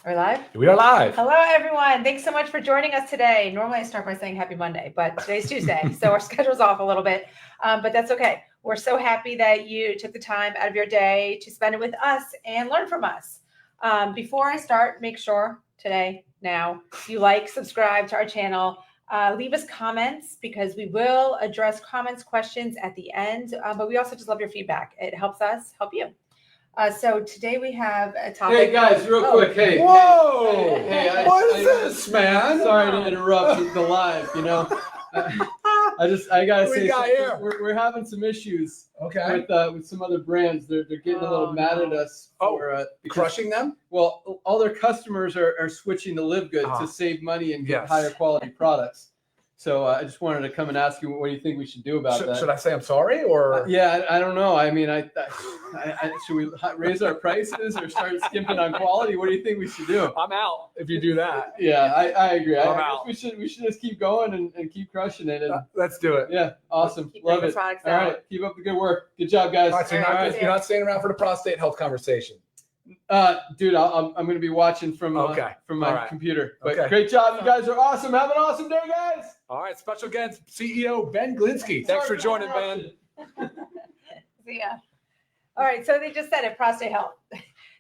Are we live? We are live. Hello, everyone. Thanks so much for joining us today. Normally, I start by saying happy Monday, but today's Tuesday, so our schedule's off a little bit, but that's okay. We're so happy that you took the time out of your day to spend it with us and learn from us. Before I start, make sure now, you like, subscribe to our channel. Leave us comments because we will address comments, questions at the end, but we also just love your feedback. It helps us help you. So today we have a topic. Hey guys, real quick. Hey. Whoa! Hey, What is this, man? Sorry to interrupt the live. I gotta say, we're having some issues. Okay. With some other brands, they're getting a little mad at us for Crushing them? Well, all their customers are switching to Live Good to save money and get higher quality products. So I just wanted to come and ask you, what do you think we should do about that? Should I say I'm sorry or? Yeah, I don't know. I mean, should we raise our prices or start skimping on quality? What do you think we should do? I'm out if you do that. Yeah, I agree. I'm I out. guess we should just keep going and keep crushing it. And Let's do it. yeah, awesome. Keep Love bringing it. All products out. right, keep up the good work. Good job, guys. All right, so you're not staying around for the prostate health conversation. Dude, I'm going to be watching from my computer. But great job. You guys are awesome. Have an awesome day, guys. All right, special guest CEO Ben Glinsky. Thanks for joining, Ben. Yeah. All right. So they just said it, prostate health.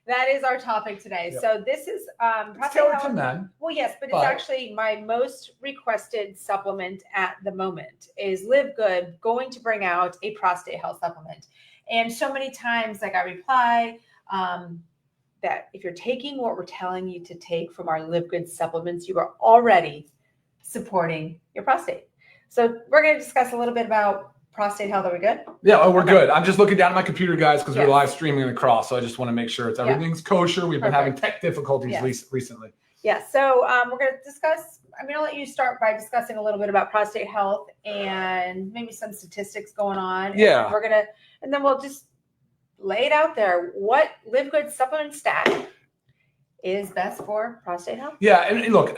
That is our topic today. Yep. So this is It's prostate tailored health. to men. Well, yes, but it's actually my most requested supplement at the moment is Live Good going to bring out a prostate health supplement. And so many times I got reply that if you're taking what we're telling you to take from our Live Good supplements, you are already supporting your prostate. So we're going to discuss a little bit about prostate health. Are we good? Yeah, we're good. I'm just looking down at my computer, guys, because we're Yes. live streaming across. So I just want to make sure everything's kosher. We've been having tech difficulties Yes. recently. Yeah. So we're going to discuss. I'm going to let you start by discussing a little bit about prostate health and maybe some statistics going on. Yeah. And then we'll just lay it out there. What Live Good supplement stack is best for prostate health? Yeah, and look,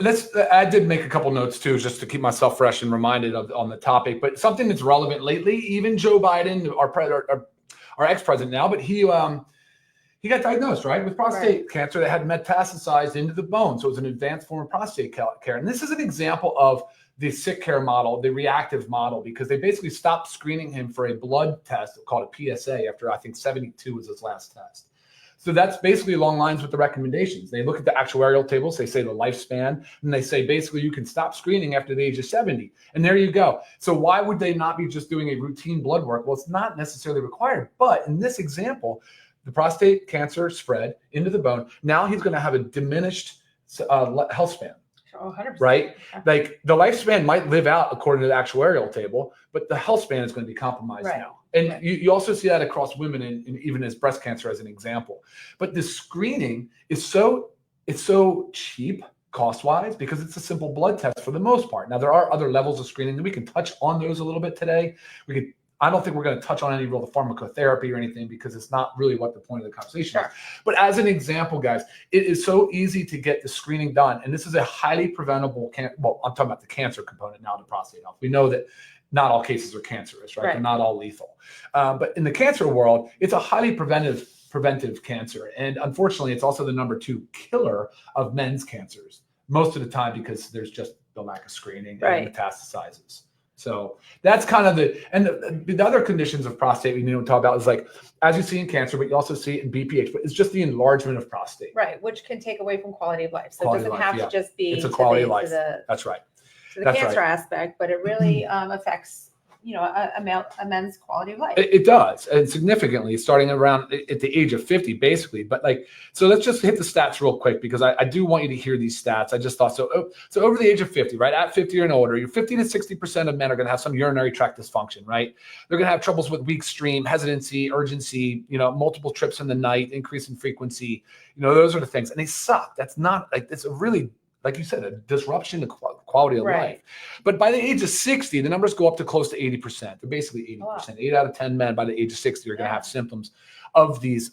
I did make a couple notes too, just to keep myself fresh and reminded on the topic. But something that's relevant lately, even Joe Biden, our ex-president now, but he got diagnosed, right, with prostate cancer that had metastasized into the bone. So it was an advanced form of prostate care. And this is an example of the sick care model, the reactive model, because they basically stopped screening him for a blood test called a PSA after I think 72 was his last test. So that's basically along lines with the recommendations. They look at the actuarial tables, they say the lifespan, and they say basically you can stop screening after the age of 70. And there you go. So why would they not be just doing a routine blood work? Well, it's not necessarily required. But in this example, the prostate cancer spread into the bone. Now he's going to have a diminished health span. Oh, 100%. Right? Like the lifespan might live out according to the actuarial table, but the health span is going to be compromised now. And you also see that across women and even as breast cancer as an example. But the screening is so cheap cost-wise because it's a simple blood test for the most part. Now, there are other levels of screening, and we can touch on those a little bit today. I don't think we're going to touch on any real pharmacotherapy or anything because it's not really what the point of the conversation is. But as an example, guys, it is so easy to get the screening done. And this is a highly preventable, I'm talking about the cancer component now to prostate health. We know that not all cases are cancerous, right? They're not all lethal. But in the cancer world, it's a highly preventive cancer. And unfortunately, it's also the number 2 killer of men's cancers most of the time because there's just the lack of screening and metastasizes. So that's kind of the other conditions of prostate we need to talk about is like, as you see in cancer, but you also see it in BPH, but it's just the enlargement of prostate. Right, which can take away from quality of life. So it doesn't have to just be it's a quality of life. That's right. To the cancer aspect, but it really affects, a men's quality of life. It does, and significantly, starting around at the age of 50, basically. But so let's just hit the stats real quick because I do want you to hear these stats. I just thought so. So over the age of 50, right, at 50 and older, you're 50 to 60% of men are going to have some urinary tract dysfunction, right? They're going to have troubles with weak stream, hesitancy, urgency, multiple trips in the night, increase in frequency. Those are the things, and they suck. That's not it's a really, like you said, a disruption to quality of life. But by the age of 60, the numbers go up to close to 80%. They're basically 80%. Wow. 8 out of 10 men by the age of 60 are going to have symptoms of this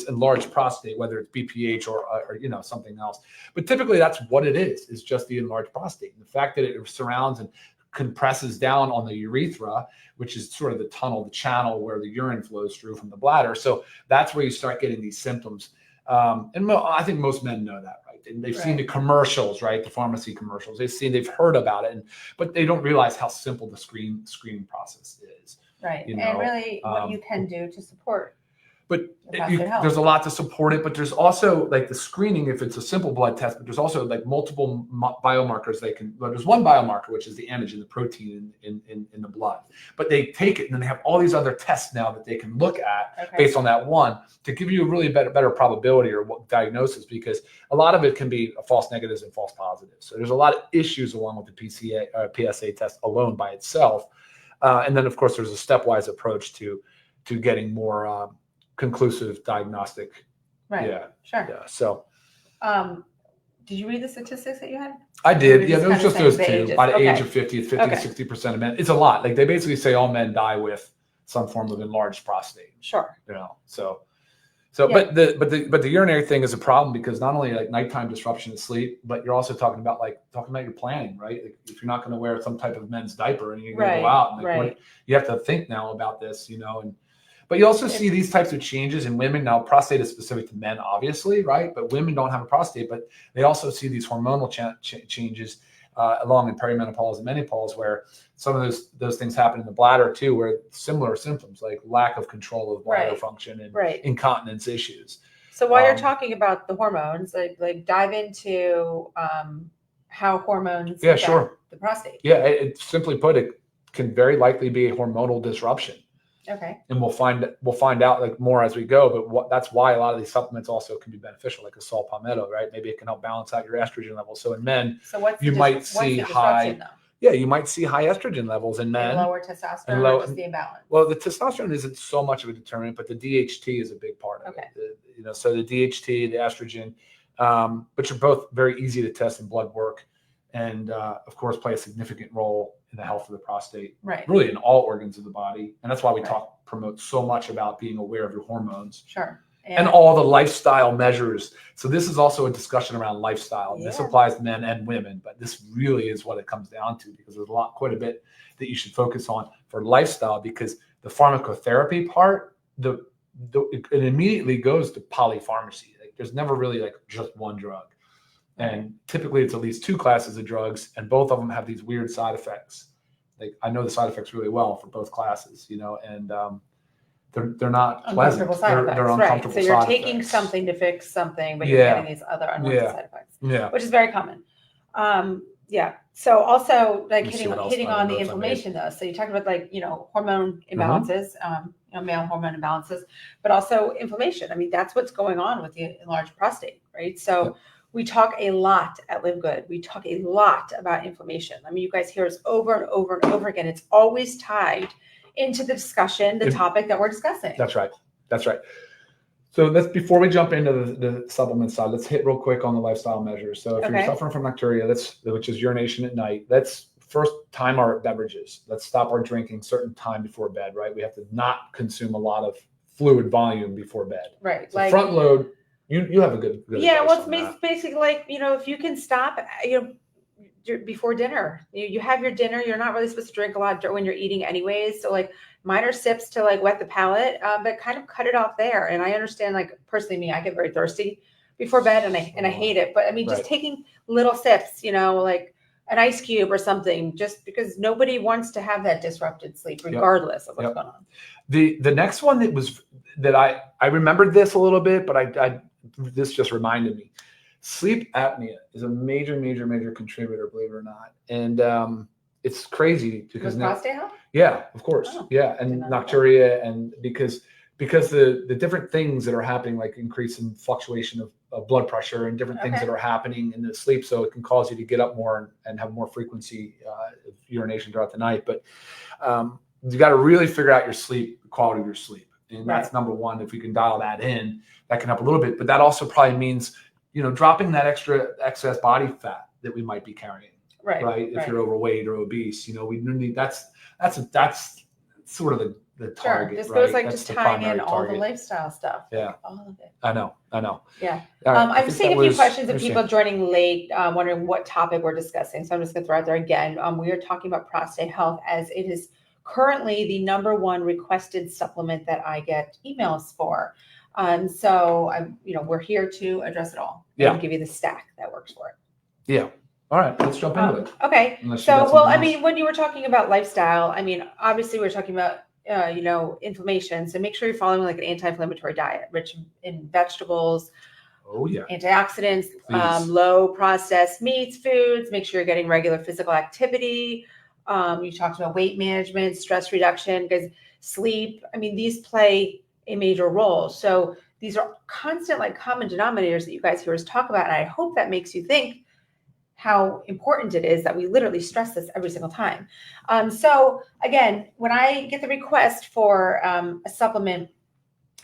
enlarged prostate, whether it's BPH or something else. But typically that's what it is just the enlarged prostate. And the fact that it surrounds and compresses down on the urethra, which is sort of the tunnel, the channel where the urine flows through from the bladder. So that's where you start getting these symptoms. And I think most men know that, right? And they've seen the commercials, right? The pharmacy commercials. They've heard about it, but they don't realize how simple the screening process is. Right. You know, and really what you can do to support. But there's a lot to support it, but there's also like the screening if it's a simple blood test, but there's also like multiple biomarkers there's one biomarker, which is the antigen, the protein in the blood, but they take it and then they have all these other tests now that they can look at based on that one to give you a really better probability or diagnosis, because a lot of it can be false negatives and false positives. So there's a lot of issues along with the PSA test alone by itself. And then of course there's a stepwise approach to getting more, conclusive diagnostic. Right. Yeah. Sure. Yeah. So, did you read the statistics that you had? I did. Yeah. There was just those two. Ages. By the age of 50, it's 50 to 60% of men. It's a lot. Like they basically say all men die with some form of enlarged prostate. Sure. You know, so, but the urinary thing is a problem because not only like nighttime disruption of sleep, but you're also talking about your planning, right? Like if you're not going to wear some type of men's diaper and you're going to go out, and you have to think now about this, you know, but you also see these types of changes in women. Now, prostate is specific to men, obviously, right? But women don't have a prostate, but they also see these hormonal changes along in perimenopause and menopause, where some of those things happen in the bladder too, where similar symptoms like lack of control of bladder function and incontinence issues. So while you're talking about the hormones, like dive into how hormones affect the prostate. Yeah, it simply put, it can very likely be a hormonal disruption. Okay. And we'll find out like more as we go, but that's why a lot of these supplements also can be beneficial, like a saw palmetto, right? Maybe it can help balance out your estrogen levels. So in men, you might see high estrogen levels in men. And lower testosterone, or just the imbalance? Well, the testosterone isn't so much of a determinant, but the DHT is a big part of it. You know, so the DHT, the estrogen, which are both very easy to test in blood work, and of course play a significant role in the health of the prostate, really in all organs of the body. And that's why we promote so much about being aware of your hormones. Sure. And all the lifestyle measures. So this is also a discussion around lifestyle. This applies to men and women, but this really is what it comes down to, because there's quite a bit that you should focus on for lifestyle, because the pharmacotherapy part, it immediately goes to polypharmacy. Like there's never really like just one drug. And typically it's at least two classes of drugs, and both of them have these weird side effects. Like I know the side effects really well for both classes, you know, and they're not pleasant. They're uncomfortable. So you're taking something to fix something, but you're getting these other unwanted side effects, which is very common. So also like hitting on the inflammation though. So you talked about like, you know, hormone imbalances, male hormone imbalances, but also inflammation. I mean, that's what's going on with the enlarged prostate, right? So we talk a lot at Live Good. We talk a lot about inflammation. I mean, you guys hear us over and over and over again. It's always tied into the discussion, the topic that we're discussing. That's right. So before we jump into the supplement side, let's hit real quick on the lifestyle measures. So if you're suffering from nocturia, which is urination at night, let's first time our beverages. Let's stop our drinking certain time before bed, right? We have to not consume a lot of fluid volume before bed. Right. So like front load. You have a good well, it's basically like, you know, if you can stop, you know, before dinner, you have your dinner, you're not really supposed to drink a lot when you're eating anyways. So like minor sips to like wet the palate, but kind of cut it off there. And I understand, like personally me, I get very thirsty before bed and I hate it. But I mean, just taking little sips, you know, like an ice cube or something, just because nobody wants to have that disrupted sleep regardless of what's going on. The next one that I remembered this a little bit, but this just reminded me. Sleep apnea is a major contributor, believe it or not. And it's crazy because prostate health? Yeah, of course. And nocturia, and because the different things that are happening, like increase in fluctuation of blood pressure and different things that are happening in the sleep. So it can cause you to get up more and have more frequency of urination throughout the night. But you got to really figure out your sleep, the quality of your sleep. And that's number one. If we can dial that in, that can help a little bit. But that also probably means, you know, dropping that excess body fat that we might be carrying. Right. If you're overweight or obese, you know, we need that's sort of the target. This goes like just tying in all the lifestyle stuff. Yeah. All of it. I know. Yeah. Right. I'm seeing a few questions of people joining late, wondering what topic we're discussing. So I'm just going to throw out there again. We are talking about prostate health, as it is currently the #1 requested supplement that I get emails for. So we're here to address it all. Yeah. And give you the stack that works for it. Yeah. All right, let's jump into it. Okay. Unless you So, got well, something else. when you were talking about lifestyle, obviously we're talking about, inflammation. So make sure you're following like an anti-inflammatory diet, rich in vegetables, Oh yeah. antioxidants, Please. low processed meats, foods. Make sure you're getting regular physical activity. You talked about weight management, stress reduction, because sleep. These play a major role. So these are constant, like common denominators that you guys hear us talk about, and I hope that makes you think how important it is that we literally stress this every single time. So again, when I get the request for a supplement,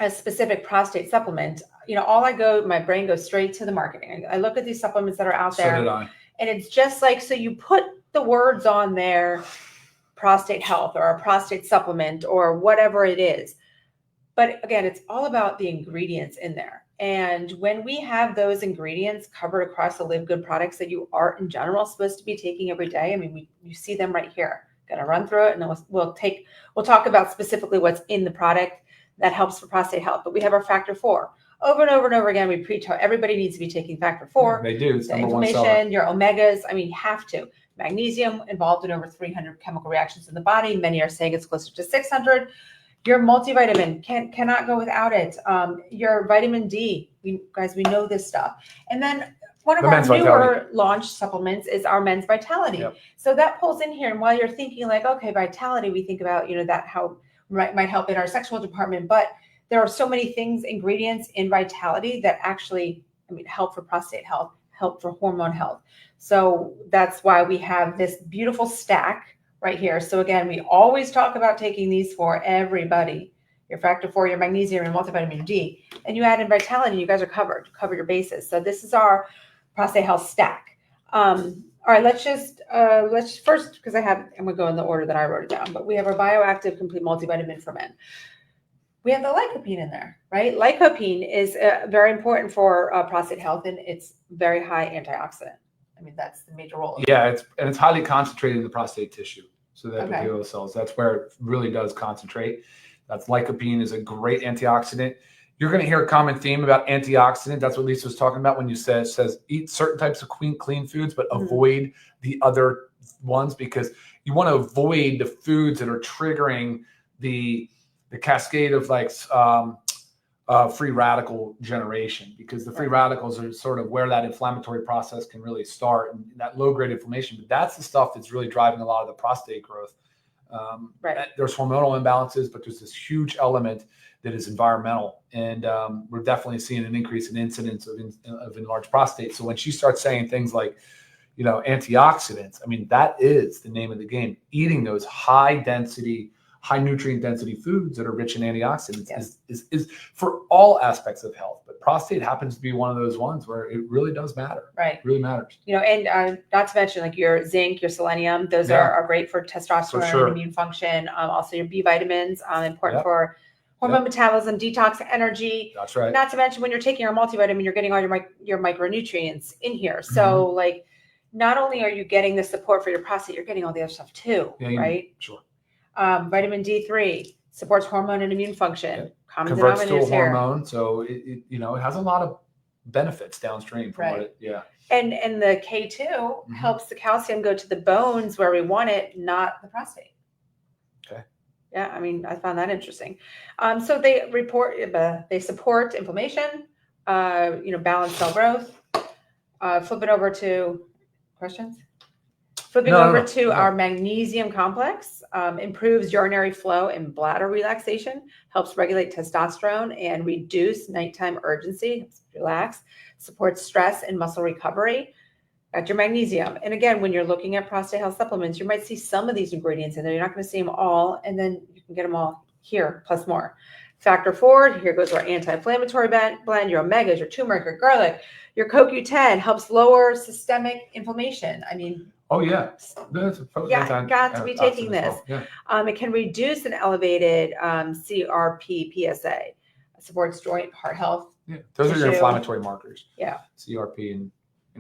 a specific prostate supplement, my brain goes straight to the marketing. I look at these supplements that are out there. So did I. And it's just like, so you put the words on there, prostate health or a prostate supplement or whatever it is. But again, it's all about the ingredients in there. And when we have those ingredients covered across the Live Good products that you are in general supposed to be taking every day, you see them right here. Gonna run through it, and then we'll talk about specifically what's in the product that helps for prostate health. But we have our factor 4. Over and over and over again, we preach how everybody needs to be taking factor 4. They do. It's the number one seller. inflammation, your omegas. You have to. Magnesium involved in over 300 chemical reactions in the body. Many are saying it's closer to 600. Your multivitamin cannot go without it. Your vitamin D, we know this stuff. And then one of our newer launch supplements is our Men's Vitality. Yep. So that pulls in here. And while you're thinking like, okay, Vitality, we think about, that how might help in our sexual department, but there are so many things, ingredients in Vitality that actually, help for prostate health, help for hormone health. So that's why we have this beautiful stack right here. So again, we always talk about taking these for everybody. Your factor 4, your magnesium, and multivitamin D, and you add in Vitality, you guys are covered. Cover your bases. So this is our prostate health stack. All right, let's first, because I'm gonna go in the order that I wrote it down. But we have our Bioactive Complete Multivitamin for Men. We have the lycopene in there, right? Lycopene is very important for prostate health, and it's very high antioxidant. That's the major role. Yeah, it's highly concentrated in the prostate tissue, so the epithelial cells. That's where it really does concentrate. That's lycopene is a great antioxidant. You're going to hear a common theme about antioxidant. That's what Lisa was talking about when you says eat certain types of clean foods, but avoid the other ones, because you want to avoid the foods that are triggering the cascade of free radical generation, because the free radicals are sort of where that inflammatory process can really start, and that low-grade inflammation. But that's the stuff that's really driving a lot of the prostate growth. There's hormonal imbalances, but there's this huge element that is environmental, and we're definitely seeing an increase in incidence of enlarged prostate. So when she starts saying things like, antioxidants, that is the name of the game. Eating those high nutrient density foods that are rich in antioxidants is for all aspects of health, but prostate happens to be one of those ones where it really does matter. Right. It really matters. And not to mention like your zinc, your selenium, those are great for testosterone and immune function. Also your B vitamins, important for hormone metabolism, detox, energy. That's right. Not to mention when you're taking your multivitamin, you're getting all your micronutrients in here. So like, not only are you getting the support for your prostate, you're getting all the other stuff too, right? Sure. Vitamin D3 supports hormone and immune function. Converts to a hormone, so it has a lot of benefits downstream from what it. And the K2 helps the calcium go to the bones where we want it, not the prostate. Okay. Yeah, I found that interesting. So they support inflammation, balanced cell growth. Flipping over to questions. Our magnesium complex, improves urinary flow and bladder relaxation, helps regulate testosterone and reduce nighttime urgency, helps relax, supports stress and muscle recovery. Got your magnesium. And again, when you're looking at prostate health supplements, you might see some of these ingredients in there. You're not going to see them all, and then you can get them all here, plus more. Factor 4, here goes our anti-inflammatory blend, your omegas, your turmeric, your garlic, your CoQ10 helps lower systemic inflammation. Oh yeah, got to be taking this. It can reduce an elevated CRP PSA, supports joint heart health. Yeah, those are your inflammatory markers. Yeah, CRP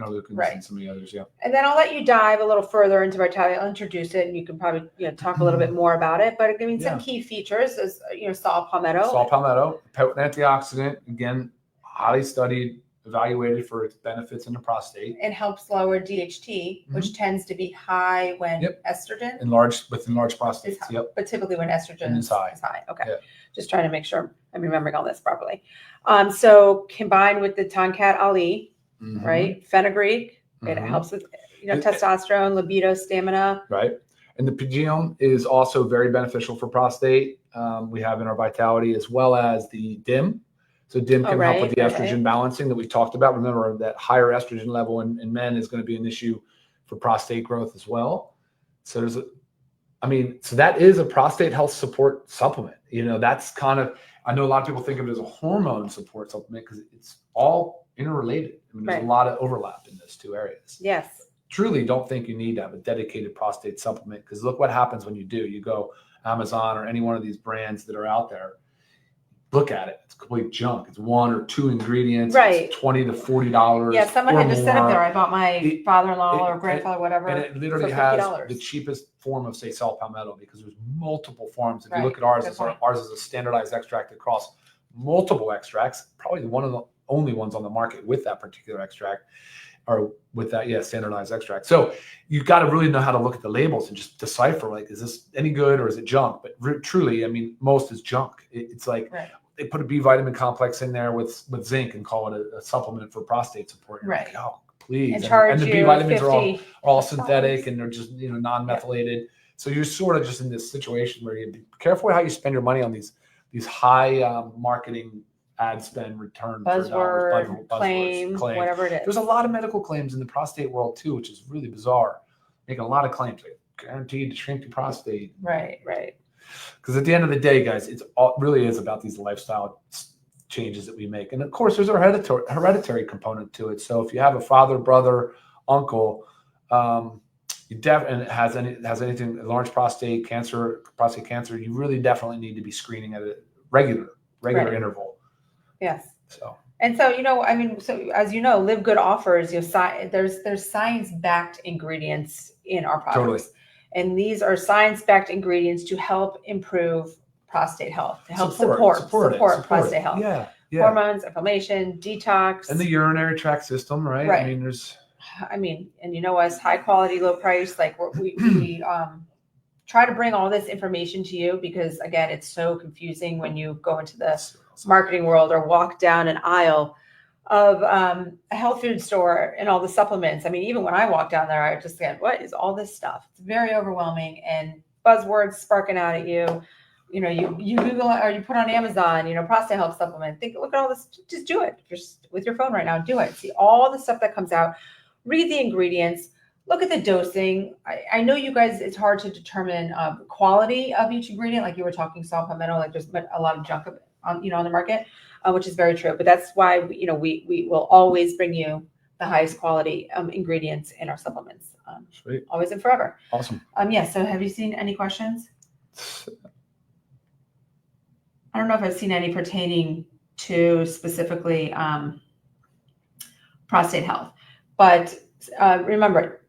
Lukens Right. and some of the others. Yeah. And then I'll let you dive a little further into Vitality. I'll introduce it, and you can probably talk a little bit more about it. But I mean, some key features is saw palmetto. Saw palmetto, potent antioxidant. Again, highly studied, evaluated for its benefits in the prostate. It helps lower DHT, which tends to be high when estrogen With enlarged prostates. Yep. But typically when estrogen is high. Okay. Yeah. Just trying to make sure I'm remembering all this properly. So combined with the Tonkat Ali, right? Fenugreek, it helps with testosterone, libido, stamina. Right. And the pygeum is also very beneficial for prostate. We have in our Vitality, as well as the DIM. So DIM can help with the estrogen balancing that we talked about. Remember that higher estrogen level in men is going to be an issue for prostate growth as well. So so that is a prostate health support supplement. That's kind of, I know a lot of people think of it as a hormone support supplement because it's all interrelated. I mean, there's a lot of overlap in those two areas. Yes. Truly don't think you need to have a dedicated prostate supplement, because look what happens when you do. You go Amazon or any one of these brands that are out there, look at it. It's complete junk. It's 1 or 2 ingredients. Right. It's $20 to $40. Yeah, someone had just said it there. I bought my father-in-law or grandfather, whatever. And it literally has the cheapest form of, say, saw palmetto, because there's multiple forms. If you look at ours, ours is a standardized extract across multiple extracts, probably one of the only ones on the market with that particular extract, or with that, standardized extract. So you've got to really know how to look at the labels and just decipher, like, is this any good or is it junk? But truly, I mean, most is junk. It's like they put a B vitamin complex in there with zinc and call it a supplement for prostate support. You're like, oh, please. And the B vitamins are all synthetic, and they're just non-methylated. So you're sort of just in this situation where you be careful how you spend your money on these high marketing ad spend return buzzword, claim, whatever it is. There's a lot of medical claims in the prostate world too, which is really bizarre. Making a lot of claims, like guaranteed to shrink your prostate. Right. Because at the end of the day, guys, it really is about these lifestyle changes that we make. And of course, there's a hereditary component to it. So if you have a father, brother, uncle, and it has anything, large prostate cancer, you really definitely need to be screening at a regular interval. Yes. So as you know, Live Good offers there's science-backed ingredients in our products. Totally. And these are science-backed ingredients to help improve prostate health, to help support prostate health. Yeah. Hormones, inflammation, detox. And the urinary tract system, right? Right. I mean, and you know us, high quality, low price, like we try to bring all this information to you, because again, it's so confusing when you go into the marketing world or walk down an aisle of a health food store and all the supplements. I mean, even when I walk down there, I just get, what is all this stuff? It's very overwhelming, and buzzwords sparking out at you. You Google it, or you put on Amazon, prostate health supplement. Look at all this. Just do it. Just with your phone right now, do it. See all the stuff that comes out. Read the ingredients. Look at the dosing. I know you guys, it's hard to determine quality of each ingredient. Like you were talking, saw palmetto, like there's a lot of junk on the market, which is very true. But that's why we will always bring you the highest quality ingredients in our supplements. Sweet. Always and forever. Awesome. So have you seen any questions? I don't know if I've seen any pertaining to specifically prostate health, but remember,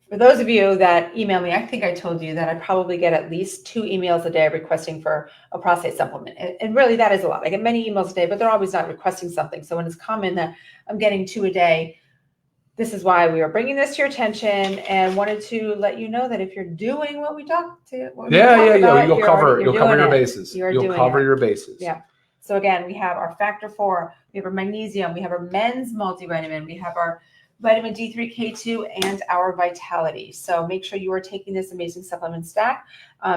for those of you that email me, I think I told you that I probably get at least 2 emails a day requesting for a prostate supplement. And really, that is a lot. I get many emails a day, but they're always not requesting something. So when it's common that I'm getting 2 a day, this is why we are bringing this to your attention, and wanted to let you know that if you're doing what we talked to, you'll cover your bases. You'll cover your bases. Yeah. So again, we have our Factor 4, we have our magnesium, we have our men's multivitamin, we have our vitamin D3, K2, and our Vitality. So make sure you are taking this amazing supplement stack.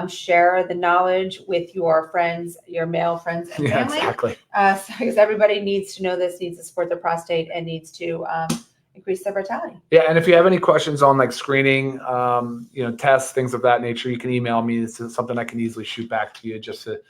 Share the knowledge with your friends, your male friends and family. Yeah, exactly. Because everybody needs to know this, needs to support their prostate, and needs to increase their vitality. Yeah, and if you have any questions on like screening, tests, things of that nature, you can email me. This is something I can easily shoot back to you, just to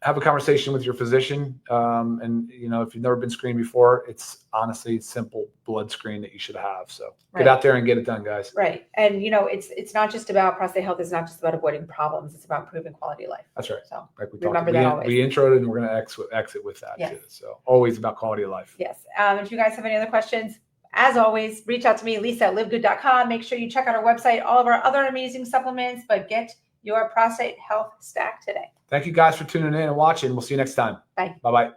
have a conversation with your physician. And if you've never been screened before, it's honestly a simple blood screen that you should have. So get out there and get it done, guys. Right. And it's not just about prostate health. It's not just about avoiding problems. It's about improving quality of life. That's right. So like we remember that always. We introed it, and we're going to exit with that too. So always about quality of life. Yes. If you guys have any other questions, As always, reach out to me, Lisa at livegood.com. Make sure you check out our website, all of our other amazing supplements, but get your prostate health stack today. Thank you guys for tuning in and watching. We'll see you next time. Bye. Bye-bye.